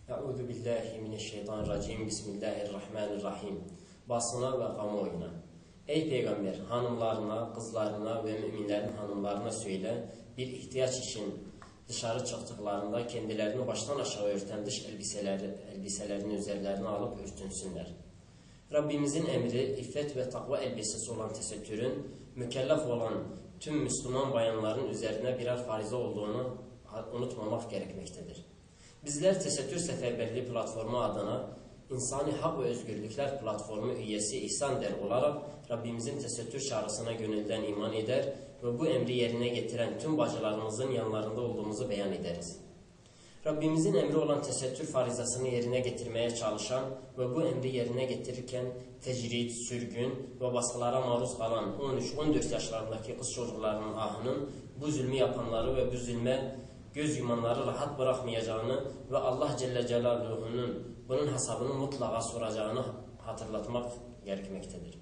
Euzu billahi mineşşeytanirracim. Bismillahirrahmanirrahim. Basına ve kamuoyuna. Ey Peygamber, hanımlarına, kızlarına ve müminlerin hanımlarına söyle, bir ihtiyaç için dışarı çıktıklarında kendilerini baştan aşağı örten dış elbiselerini üzerlerine alıp örtünsünler. Rabbimizin emri, iffet ve takva elbisesi olan tesettürün, mükellef olan tüm Müslüman bayanların üzerine birer farize olduğunu unutmamak gerekmektedir. Bizler Tesettür Seferberliği Platformu adına İnsani Hak ve Özgürlükler Platformu üyesi İhsan Der olarak Rabbimizin tesettür çağrısına gönülden iman eder ve bu emri yerine getiren tüm bacılarımızın yanlarında olduğumuzu beyan ederiz. Rabbimizin emri olan tesettür farizasını yerine getirmeye çalışan ve bu emri yerine getirirken tecrit, sürgün ve baskılara maruz kalan 13-14 yaşlarındaki kız çocuklarının ahının bu zulmü yapanları ve bu zulme göz yumanları rahat bırakmayacağını ve Allah Celle Celaluhu'nun bunun hesabını mutlaka soracağını hatırlatmak gerekmektedir.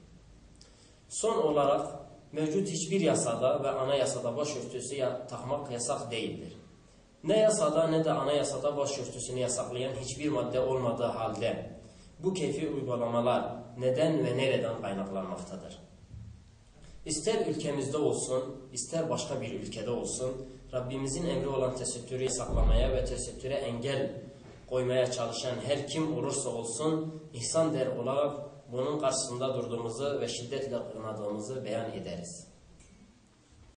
Son olarak mevcut hiçbir yasada ve anayasada başörtüsü takmak yasak değildir. Ne yasada ne de anayasada başörtüsünü yasaklayan hiçbir madde olmadığı halde bu keyfi uygulamalar neden ve nereden kaynaklanmaktadır? İster ülkemizde olsun, ister başka bir ülkede olsun, Rabbimizin emri olan tesettürü yasaklamaya ve tesettüre engel koymaya çalışan her kim olursa olsun, İhsan Der olarak bunun karşısında durduğumuzu ve şiddetle kınadığımızı beyan ederiz.